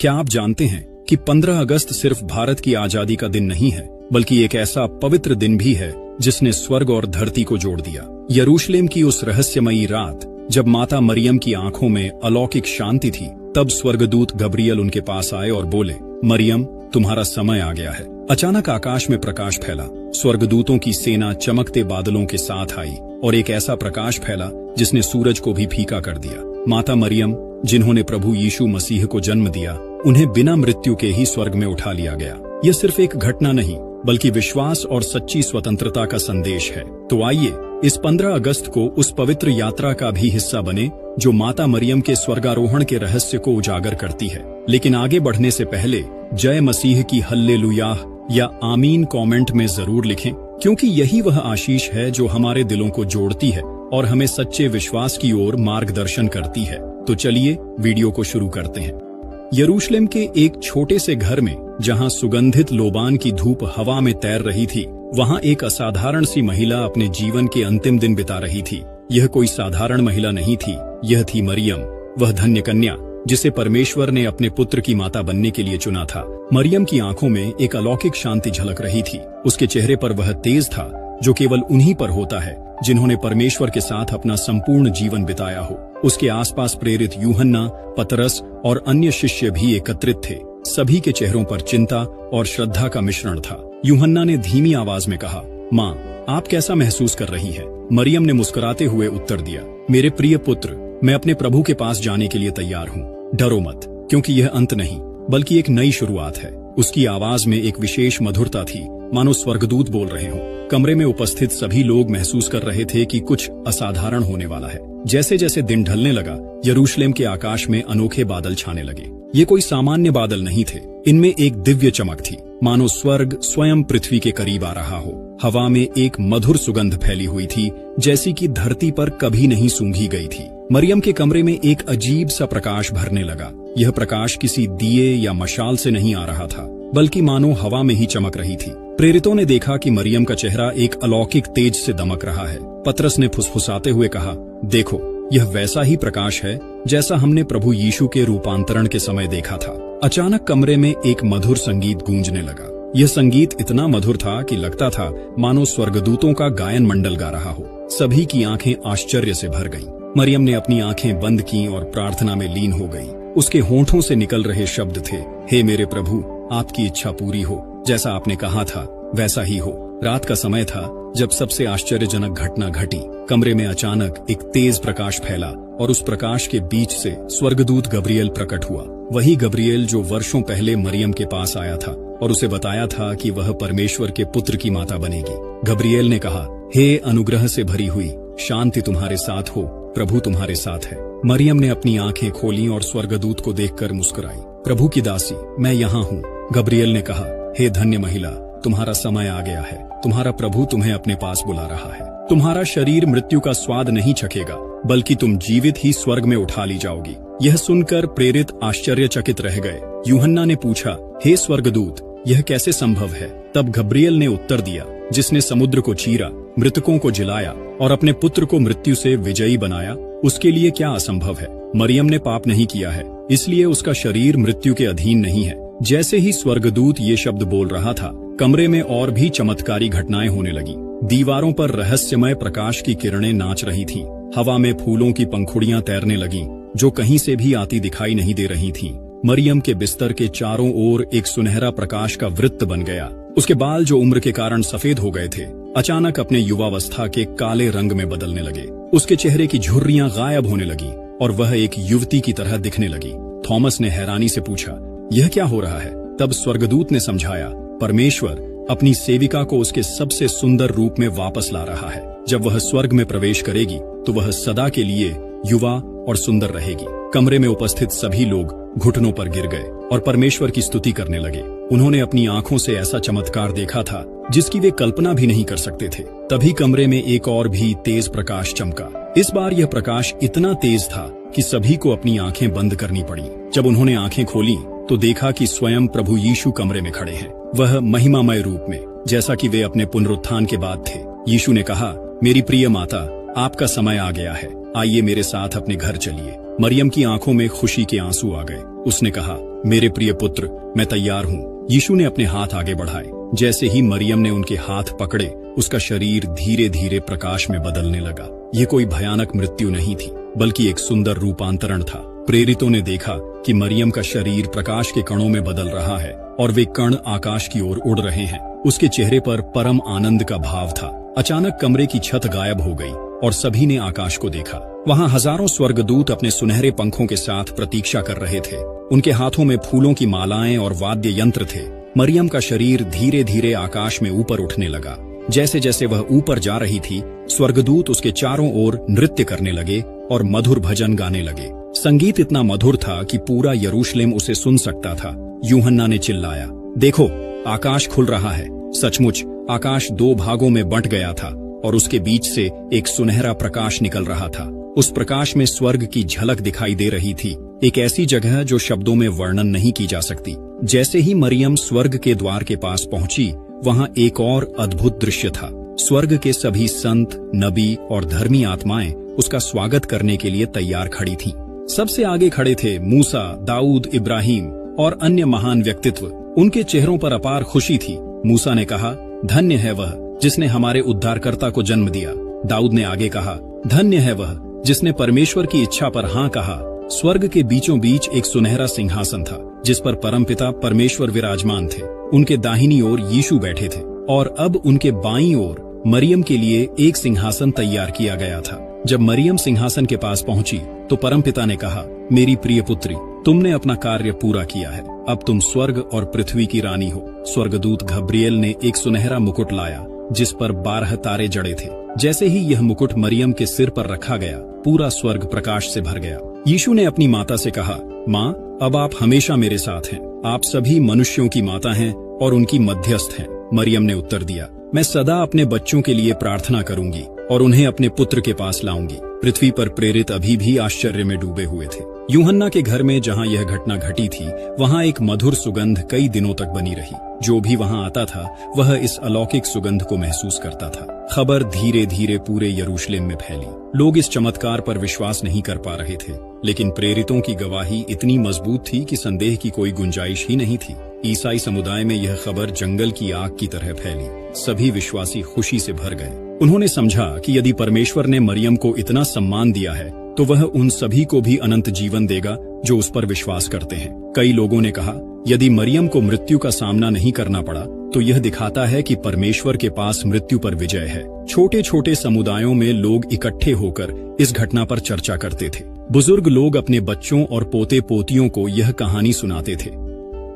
क्या आप जानते हैं कि 15 अगस्त सिर्फ भारत की आजादी का दिन नहीं है, बल्कि एक ऐसा पवित्र दिन भी है जिसने स्वर्ग और धरती को जोड़ दिया। यरूशलेम की उस रहस्यमयी रात जब माता मरियम की आंखों में अलौकिक शांति थी, तब स्वर्गदूत गब्रियल उनके पास आए और बोले, मरियम, तुम्हारा समय आ गया है। अचानक आकाश में प्रकाश फैला, स्वर्गदूतों की सेना चमकते बादलों के साथ आई और एक ऐसा प्रकाश फैला जिसने सूरज को भी फीका कर दिया। माता मरियम, जिन्होंने प्रभु यीशु मसीह को जन्म दिया, उन्हें बिना मृत्यु के ही स्वर्ग में उठा लिया गया। यह सिर्फ एक घटना नहीं, बल्कि विश्वास और सच्ची स्वतंत्रता का संदेश है। तो आइए इस 15 अगस्त को उस पवित्र यात्रा का भी हिस्सा बने जो माता मरियम के स्वर्गारोहण के रहस्य को उजागर करती है। लेकिन आगे बढ़ने से पहले जय मसीह की हल्लेलुयाह या आमीन कमेंट में जरूर लिखें, क्योंकि यही वह आशीष है जो हमारे दिलों को जोड़ती है और हमें सच्चे विश्वास की ओर मार्गदर्शन करती है। तो चलिए वीडियो को शुरू करते हैं। यरूशलेम के एक छोटे से घर में, जहां सुगंधित लोबान की धूप हवा में तैर रही थी, वहां एक असाधारण सी महिला अपने जीवन के अंतिम दिन बिता रही थी। यह कोई साधारण महिला नहीं थी, यह थी मरियम, वह धन्य कन्या जिसे परमेश्वर ने अपने पुत्र की माता बनने के लिए चुना था। मरियम की आंखों में एक अलौकिक शांति झलक रही थी। उसके चेहरे पर वह तेज था जो केवल उन्हीं पर होता है जिन्होंने परमेश्वर के साथ अपना संपूर्ण जीवन बिताया हो। उसके आसपास प्रेरित यूहन्ना, पतरस और अन्य शिष्य भी एकत्रित थे। सभी के चेहरों पर चिंता और श्रद्धा का मिश्रण था। यूहन्ना ने धीमी आवाज में कहा, माँ, आप कैसा महसूस कर रही है? मरियम ने मुस्कुराते हुए उत्तर दिया, मेरे प्रिय पुत्र, मैं अपने प्रभु के पास जाने के लिए तैयार हूँ। डरो मत, क्योंकि यह अंत नहीं, बल्कि एक नई शुरुआत है। उसकी आवाज में एक विशेष मधुरता थी, मानो स्वर्गदूत बोल रहे हों। कमरे में उपस्थित सभी लोग महसूस कर रहे थे कि कुछ असाधारण होने वाला है। जैसे जैसे दिन ढलने लगा, यरूशलेम के आकाश में अनोखे बादल छाने लगे। ये कोई सामान्य बादल नहीं थे, इनमें एक दिव्य चमक थी, मानो स्वर्ग स्वयं पृथ्वी के करीब आ रहा हो। हवा में एक मधुर सुगंध फैली हुई थी, जैसी कि धरती पर कभी नहीं सूंघी गई थी। मरियम के कमरे में एक अजीब सा प्रकाश भरने लगा। यह प्रकाश किसी दिए या मशाल से नहीं आ रहा था, बल्कि मानो हवा में ही चमक रही थी। प्रेरितों ने देखा कि मरियम का चेहरा एक अलौकिक तेज से दमक रहा है। पतरस ने फुसफुसाते हुए कहा, देखो, यह वैसा ही प्रकाश है जैसा हमने प्रभु यीशु के रूपांतरण के समय देखा था। अचानक कमरे में एक मधुर संगीत गूंजने लगा। यह संगीत इतना मधुर था कि लगता था मानो स्वर्गदूतों का गायन मंडल गा रहा हो। सभी की आंखें आश्चर्य से भर गईं। मरियम ने अपनी आंखें बंद की और प्रार्थना में लीन हो गई। उसके होंठों से निकल रहे शब्द थे, हे मेरे प्रभु, आपकी इच्छा पूरी हो, जैसा आपने कहा था वैसा ही हो। रात का समय था जब सबसे आश्चर्यजनक घटना घटी। कमरे में अचानक एक तेज प्रकाश फैला और उस प्रकाश के बीच से स्वर्गदूत गब्रियल प्रकट हुआ। वही गब्रियल जो वर्षों पहले मरियम के पास आया था और उसे बताया था कि वह परमेश्वर के पुत्र की माता बनेगी। गब्रियल ने कहा, हे अनुग्रह से भरी हुई, शांति तुम्हारे साथ हो, प्रभु तुम्हारे साथ है। मरियम ने अपनी आंखें खोली और स्वर्गदूत को देखकर मुस्कुराई। प्रभु की दासी, मैं यहाँ हूँ। गब्रियल ने कहा, हे धन्य महिला, तुम्हारा समय आ गया है। तुम्हारा प्रभु तुम्हें अपने पास बुला रहा है। तुम्हारा शरीर मृत्यु का स्वाद नहीं चखेगा, बल्कि तुम जीवित ही स्वर्ग में उठा ली जाओगी। यह सुनकर प्रेरित आश्चर्यचकित रह गए। यूहन्ना ने पूछा, हे स्वर्गदूत, यह कैसे संभव है? तब गब्रियल ने उत्तर दिया, जिसने समुद्र को चीरा, मृतकों को जिलाया और अपने पुत्र को मृत्यु से विजयी बनाया, उसके लिए क्या असंभव है? मरियम ने पाप नहीं किया है, इसलिए उसका शरीर मृत्यु के अधीन नहीं है। जैसे ही स्वर्गदूत ये शब्द बोल रहा था, कमरे में और भी चमत्कारी घटनाएं होने लगी। दीवारों पर रहस्यमय प्रकाश की किरणें नाच रही थीं। हवा में फूलों की पंखुड़ियां तैरने लगीं, जो कहीं से भी आती दिखाई नहीं दे रही थीं। मरियम के बिस्तर के चारों ओर एक सुनहरा प्रकाश का वृत्त बन गया। उसके बाल, जो उम्र के कारण सफेद हो गए थे, अचानक अपने युवावस्था के काले रंग में बदलने लगे। उसके चेहरे की झुर्रियां गायब होने लगी और वह एक युवती की तरह दिखने लगी। थॉमस ने हैरानी से पूछा, यह क्या हो रहा है? तब स्वर्गदूत ने समझाया, परमेश्वर अपनी सेविका को उसके सबसे सुंदर रूप में वापस ला रहा है। जब वह स्वर्ग में प्रवेश करेगी तो वह सदा के लिए युवा और सुंदर रहेगी। कमरे में उपस्थित सभी लोग घुटनों पर गिर गए और परमेश्वर की स्तुति करने लगे। उन्होंने अपनी आंखों से ऐसा चमत्कार देखा था जिसकी वे कल्पना भी नहीं कर सकते थे। तभी कमरे में एक और भी तेज प्रकाश चमका। इस बार यह प्रकाश इतना तेज था कि सभी को अपनी आंखें बंद करनी पड़ी। जब उन्होंने आंखें खोली तो देखा कि स्वयं प्रभु यीशु कमरे में खड़े हैं, वह महिमामय रूप में, जैसा कि वे अपने पुनरुत्थान के बाद थे। यीशु ने कहा, मेरी प्रिय माता, आपका समय आ गया है, आइए मेरे साथ अपने घर चलिए। मरियम की आंखों में खुशी के आंसू आ गए। उसने कहा, मेरे प्रिय पुत्र, मैं तैयार हूँ। यीशु ने अपने हाथ आगे बढ़ाए। जैसे ही मरियम ने उनके हाथ पकड़े, उसका शरीर धीरे धीरे प्रकाश में बदलने लगा। ये कोई भयानक मृत्यु नहीं थी, बल्कि एक सुंदर रूपांतरण था। प्रेरितों ने देखा कि मरियम का शरीर प्रकाश के कणों में बदल रहा है और वे कण आकाश की ओर उड़ रहे हैं। उसके चेहरे पर परम आनंद का भाव था। अचानक कमरे की छत गायब हो गई और सभी ने आकाश को देखा। वहां हजारों स्वर्गदूत अपने सुनहरे पंखों के साथ प्रतीक्षा कर रहे थे। उनके हाथों में फूलों की मालाएं और वाद्य यंत्र थे। मरियम का शरीर धीरे धीरे आकाश में ऊपर उठने लगा। जैसे जैसे वह ऊपर जा रही थी, स्वर्गदूत उसके चारों ओर नृत्य करने लगे और मधुर भजन गाने लगे। संगीत इतना मधुर था कि पूरा यरूशलेम उसे सुन सकता था। यूहन्ना ने चिल्लाया, देखो, आकाश खुल रहा है। सचमुच आकाश 2 भागों में बंट गया था और उसके बीच से एक सुनहरा प्रकाश निकल रहा था। उस प्रकाश में स्वर्ग की झलक दिखाई दे रही थी, एक ऐसी जगह जो शब्दों में वर्णन नहीं की जा सकती। जैसे ही मरियम स्वर्ग के द्वार के पास पहुंची, वहां एक और अद्भुत दृश्य था। स्वर्ग के सभी संत, नबी और धर्मी आत्माएं उसका स्वागत करने के लिए तैयार खड़ी थीं। सबसे आगे खड़े थे मूसा, दाऊद, इब्राहिम और अन्य महान व्यक्तित्व। उनके चेहरों पर अपार खुशी थी। मूसा ने कहा, धन्य है वह जिसने हमारे उद्धारकर्ता को जन्म दिया। दाऊद ने आगे कहा, धन्य है वह जिसने परमेश्वर की इच्छा पर हाँ कहा। स्वर्ग के बीचों बीच एक सुनहरा सिंहासन था, जिस पर परमपिता परमेश्वर विराजमान थे। उनके दाहिनी ओर यीशु बैठे थे और अब उनके बाईं ओर मरियम के लिए एक सिंहासन तैयार किया गया था। जब मरियम सिंहासन के पास पहुंची तो परमपिता ने कहा, मेरी प्रिय पुत्री, तुमने अपना कार्य पूरा किया है। अब तुम स्वर्ग और पृथ्वी की रानी हो। स्वर्गदूत गब्रिएल ने एक सुनहरा मुकुट लाया जिस पर 12 तारे जड़े थे। जैसे ही यह मुकुट मरियम के सिर पर रखा गया, पूरा स्वर्ग प्रकाश से भर गया। यीशु ने अपनी माता से कहा, माँ, अब आप हमेशा मेरे साथ हैं। आप सभी मनुष्यों की माता हैं और उनकी मध्यस्थ हैं। मरियम ने उत्तर दिया, मैं सदा अपने बच्चों के लिए प्रार्थना करूंगी और उन्हें अपने पुत्र के पास लाऊंगी। पृथ्वी पर प्रेरित अभी भी आश्चर्य में डूबे हुए थे। यूहन्ना के घर में जहां यह घटना घटी थी, वहां एक मधुर सुगंध कई दिनों तक बनी रही। जो भी वहां आता था, वह इस अलौकिक सुगंध को महसूस करता था। खबर धीरे धीरे पूरे यरूशलेम में फैली। लोग इस चमत्कार पर विश्वास नहीं कर पा रहे थे, लेकिन प्रेरितों की गवाही इतनी मजबूत थी कि संदेह की कोई गुंजाइश ही नहीं थी। ईसाई समुदाय में यह खबर जंगल की आग की तरह फैली। सभी विश्वासी खुशी से भर गए। उन्होंने समझा कि यदि परमेश्वर ने मरियम को इतना सम्मान दिया है, तो वह उन सभी को भी अनंत जीवन देगा जो उस पर विश्वास करते हैं। कई लोगों ने कहा, यदि मरियम को मृत्यु का सामना नहीं करना पड़ा, तो यह दिखाता है कि परमेश्वर के पास मृत्यु पर विजय है। छोटे छोटे समुदायों में लोग इकट्ठे होकर इस घटना पर चर्चा करते थे। बुजुर्ग लोग अपने बच्चों और पोते पोतियों को यह कहानी सुनाते थे।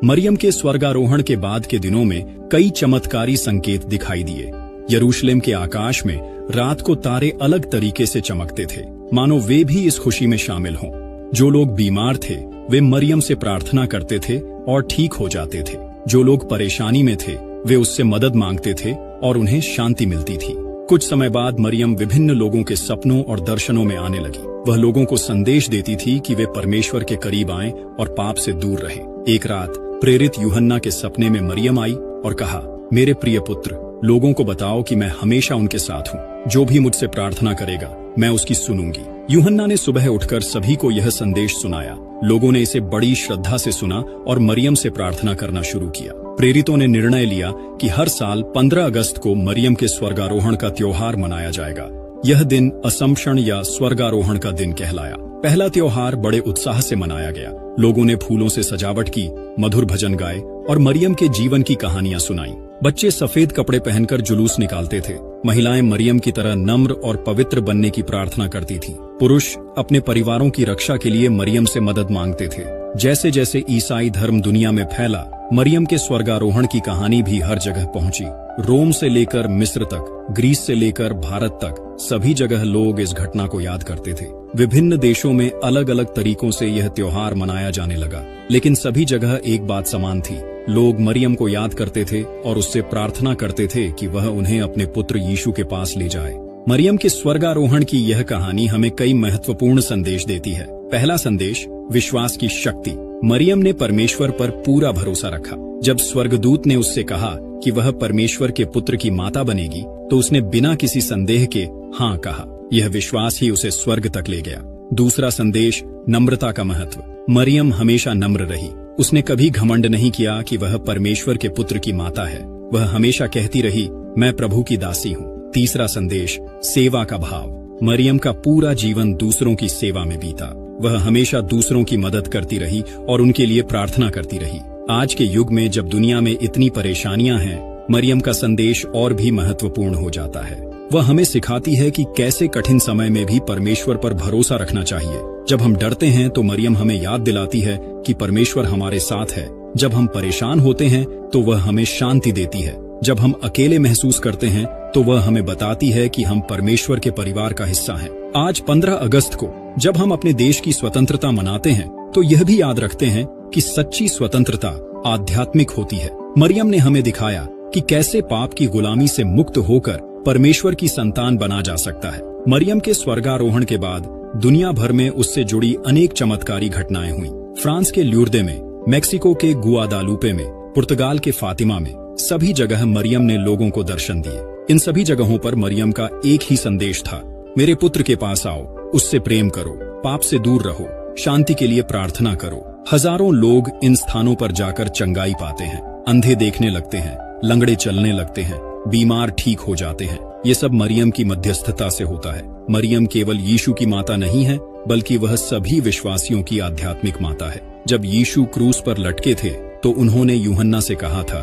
मरियम के स्वर्गारोहण के बाद के दिनों में कई चमत्कारी संकेत दिखाई दिए। यरूशलेम के आकाश में रात को तारे अलग तरीके से चमकते थे, मानो वे भी इस खुशी में शामिल हों। जो लोग बीमार थे, वे मरियम से प्रार्थना करते थे और ठीक हो जाते थे। जो लोग परेशानी में थे, वे उससे मदद मांगते थे और उन्हें शांति मिलती थी। कुछ समय बाद मरियम विभिन्न लोगों के सपनों और दर्शनों में आने लगी। वह लोगों को संदेश देती थी कि वे परमेश्वर के करीब आएं और पाप से दूर रहें। एक रात प्रेरित यूहन्ना के सपने में मरियम आई और कहा, मेरे प्रिय पुत्र, लोगों को बताओ कि मैं हमेशा उनके साथ हूँ। जो भी मुझसे प्रार्थना करेगा, मैं उसकी सुनूंगी। यूहन्ना ने सुबह उठकर सभी को यह संदेश सुनाया। लोगों ने इसे बड़ी श्रद्धा से सुना और मरियम से प्रार्थना करना शुरू किया। प्रेरितों ने निर्णय लिया कि हर साल 15 अगस्त को मरियम के स्वर्गारोहण का त्योहार मनाया जाएगा। यह दिन असम्पशन या स्वर्गारोहण का दिन कहलाया। पहला त्योहार बड़े उत्साह से मनाया गया। लोगों ने फूलों से सजावट की, मधुर भजन गाए और मरियम के जीवन की कहानियां सुनाई। बच्चे सफेद कपड़े पहनकर जुलूस निकालते थे। महिलाएं मरियम की तरह नम्र और पवित्र बनने की प्रार्थना करती थीं। पुरुष अपने परिवारों की रक्षा के लिए मरियम से मदद मांगते थे। जैसे जैसे ईसाई धर्म दुनिया में फैला, मरियम के स्वर्गारोहण की कहानी भी हर जगह पहुंची। रोम से लेकर मिस्र तक, ग्रीस से लेकर भारत तक, सभी जगह लोग इस घटना को याद करते थे। विभिन्न देशों में अलग अलग तरीकों से यह त्योहार मनाया जाने लगा, लेकिन सभी जगह एक बात समान थी। लोग मरियम को याद करते थे और उससे प्रार्थना करते थे कि वह उन्हें अपने पुत्र यीशु के पास ले जाए। मरियम के स्वर्गारोहण की यह कहानी हमें कई महत्वपूर्ण संदेश देती है। पहला संदेश, विश्वास की शक्ति। मरियम ने परमेश्वर पर पूरा भरोसा रखा। जब स्वर्गदूत ने उससे कहा कि वह परमेश्वर के पुत्र की माता बनेगी, तो उसने बिना किसी संदेह के हाँ कहा। यह विश्वास ही उसे स्वर्ग तक ले गया। दूसरा संदेश, नम्रता का महत्व। मरियम हमेशा नम्र रही। उसने कभी घमंड नहीं किया कि वह परमेश्वर के पुत्र की माता है। वह हमेशा कहती रही, मैं प्रभु की दासी हूँ। तीसरा संदेश, सेवा का भाव। मरियम का पूरा जीवन दूसरों की सेवा में बीता। वह हमेशा दूसरों की मदद करती रही और उनके लिए प्रार्थना करती रही। आज के युग में जब दुनिया में इतनी परेशानियां हैं, मरियम का संदेश और भी महत्वपूर्ण हो जाता है। वह हमें सिखाती है कि कैसे कठिन समय में भी परमेश्वर पर भरोसा रखना चाहिए। जब हम डरते हैं तो मरियम हमें याद दिलाती है कि परमेश्वर हमारे साथ है। जब हम परेशान होते हैं तो वह हमें शांति देती है। जब हम अकेले महसूस करते हैं तो वह हमें बताती है कि हम परमेश्वर के परिवार का हिस्सा हैं। आज 15 अगस्त को जब हम अपने देश की स्वतंत्रता मनाते हैं तो यह भी याद रखते हैं कि सच्ची स्वतंत्रता आध्यात्मिक होती है। मरियम ने हमें दिखाया कि कैसे पाप की गुलामी से मुक्त होकर परमेश्वर की संतान बना जा सकता है। मरियम के स्वर्गारोहण के बाद दुनिया भर में उससे जुड़ी अनेक चमत्कारी घटनाएं हुई। फ्रांस के ल्यूर्दे में, मेक्सिको के गुआदालुपे में, पुर्तगाल के फातिमा में, सभी जगह मरियम ने लोगों को दर्शन दिए। इन सभी जगहों पर मरियम का एक ही संदेश था, मेरे पुत्र के पास आओ, उससे प्रेम करो, पाप से दूर रहो, शांति के लिए प्रार्थना करो। हजारों लोग इन स्थानों पर जाकर चंगाई पाते हैं, अंधे देखने लगते हैं, लंगड़े चलने लगते हैं, बीमार ठीक हो जाते हैं। ये सब मरियम की मध्यस्थता से होता है। मरियम केवल यीशु की माता नहीं है, बल्कि वह सभी विश्वासियों की आध्यात्मिक माता है। जब यीशु क्रूस पर लटके थे तो उन्होंने यूहन्ना से कहा था,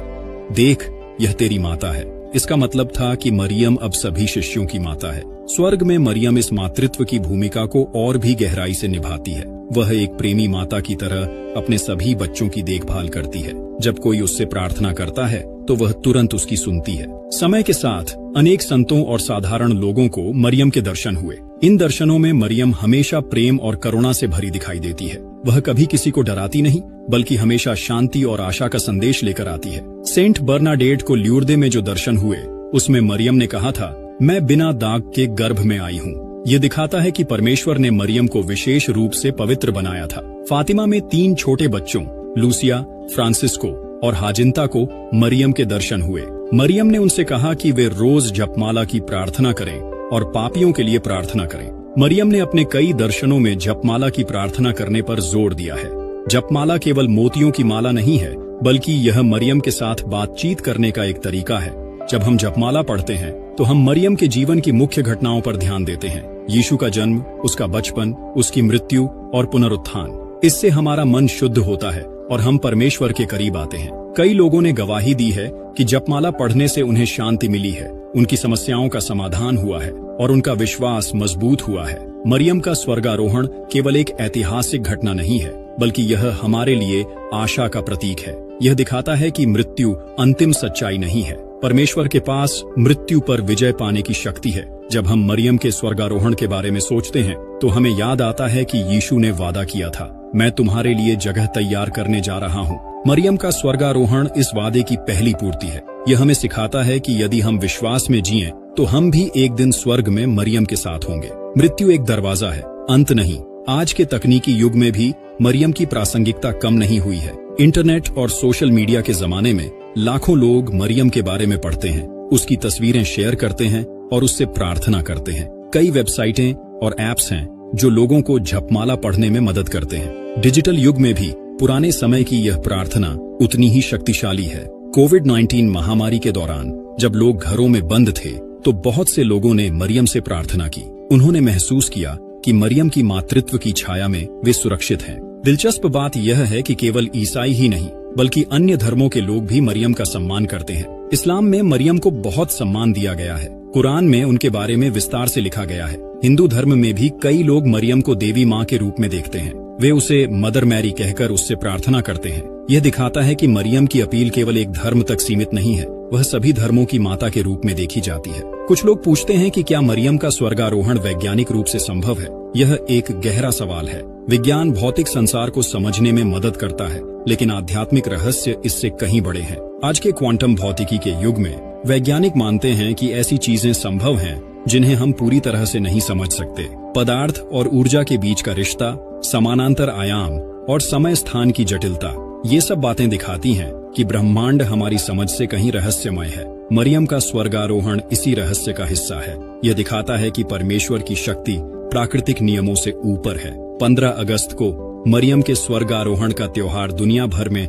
देख, यह तेरी माता है। इसका मतलब था कि मरियम अब सभी शिष्यों की माता है। स्वर्ग में मरियम इस मातृत्व की भूमिका को और भी गहराई से निभाती है। वह एक प्रेमी माता की तरह अपने सभी बच्चों की देखभाल करती है। जब कोई उससे प्रार्थना करता है तो वह तुरंत उसकी सुनती है। समय के साथ अनेक संतों और साधारण लोगों को मरियम के दर्शन हुए। इन दर्शनों में मरियम हमेशा प्रेम और करुणा से भरी दिखाई देती है। वह कभी किसी को डराती नहीं, बल्कि हमेशा शांति और आशा का संदेश लेकर आती है। सेंट बर्नाडेट को ल्यूर्दे में जो दर्शन हुए, उसमें मरियम ने कहा था, मैं बिना दाग के गर्भ में आई हूँ। ये दिखाता है कि परमेश्वर ने मरियम को विशेष रूप से पवित्र बनाया था। फातिमा में 3 छोटे बच्चों, लूसिया, फ्रांसिस्को और हाजिंता को मरियम के दर्शन हुए। मरियम ने उनसे कहा कि वे रोज जपमाला की प्रार्थना करें और पापियों के लिए प्रार्थना करें। मरियम ने अपने कई दर्शनों में जपमाला की प्रार्थना करने पर जोर दिया है। जपमाला केवल मोतियों की माला नहीं है, बल्कि यह मरियम के साथ बातचीत करने का एक तरीका है। जब हम जपमाला पढ़ते हैं तो हम मरियम के जीवन की मुख्य घटनाओं पर ध्यान देते हैं। यीशु का जन्म, उसका बचपन, उसकी मृत्यु और पुनरुत्थान। इससे हमारा मन शुद्ध होता है और हम परमेश्वर के करीब आते हैं। कई लोगों ने गवाही दी है कि जपमाला पढ़ने से उन्हें शांति मिली है, उनकी समस्याओं का समाधान हुआ है और उनका विश्वास मजबूत हुआ है। मरियम का स्वर्गारोहण केवल एक ऐतिहासिक घटना नहीं है, बल्कि यह हमारे लिए आशा का प्रतीक है। यह दिखाता है कि मृत्यु अंतिम सच्चाई नहीं है। परमेश्वर के पास मृत्यु पर विजय पाने की शक्ति है। जब हम मरियम के स्वर्गारोहण के बारे में सोचते हैं तो हमें याद आता है कि यीशु ने वादा किया था, मैं तुम्हारे लिए जगह तैयार करने जा रहा हूँ। मरियम का स्वर्गारोहण इस वादे की पहली पूर्ति है। यह हमें सिखाता है कि यदि हम विश्वास में जिएं, तो हम भी एक दिन स्वर्ग में मरियम के साथ होंगे। मृत्यु एक दरवाजा है, अंत नहीं। आज के तकनीकी युग में भी मरियम की प्रासंगिकता कम नहीं हुई है। इंटरनेट और सोशल मीडिया के जमाने में लाखों लोग मरियम के बारे में पढ़ते हैं, उसकी तस्वीरें शेयर करते हैं और उससे प्रार्थना करते हैं। कई वेबसाइटें और ऐप्स हैं जो लोगों को जपमाला पढ़ने में मदद करते हैं। डिजिटल युग में भी पुराने समय की यह प्रार्थना उतनी ही शक्तिशाली है। कोविड-19 महामारी के दौरान जब लोग घरों में बंद थे तो बहुत से लोगों ने मरियम से प्रार्थना की। उन्होंने महसूस किया कि मरियम की मातृत्व की छाया में वे सुरक्षित हैं। दिलचस्प बात यह है कि केवल ईसाई ही नहीं, बल्कि अन्य धर्मों के लोग भी मरियम का सम्मान करते हैं। इस्लाम में मरियम को बहुत सम्मान दिया गया है। कुरान में उनके बारे में विस्तार से लिखा गया है। हिंदू धर्म में भी कई लोग मरियम को देवी माँ के रूप में देखते हैं। वे उसे मदर मैरी कहकर उससे प्रार्थना करते हैं। यह दिखाता है कि मरियम की अपील केवल एक धर्म तक सीमित नहीं है, वह सभी धर्मों की माता के रूप में देखी जाती है। कुछ लोग पूछते हैं कि क्या मरियम का स्वर्गारोहण वैज्ञानिक रूप से संभव है। यह एक गहरा सवाल है। विज्ञान भौतिक संसार को समझने में मदद करता है, लेकिन आध्यात्मिक रहस्य इससे कहीं बड़े हैं। आज के क्वांटम भौतिकी के युग में वैज्ञानिक मानते हैं कि ऐसी चीजें संभव हैं जिन्हें हम पूरी तरह से नहीं समझ सकते। पदार्थ और ऊर्जा के बीच का रिश्ता, समानांतर आयाम और समय स्थान की जटिलता, ये सब बातें दिखाती हैं कि ब्रह्मांड हमारी समझ से कहीं रहस्यमय है। मरियम का स्वर्गारोहण इसी रहस्य का हिस्सा है। यह दिखाता है कि परमेश्वर की शक्ति प्राकृतिक नियमों से ऊपर है। 15 अगस्त को मरियम के स्वर्गारोहण का त्योहार दुनिया भर में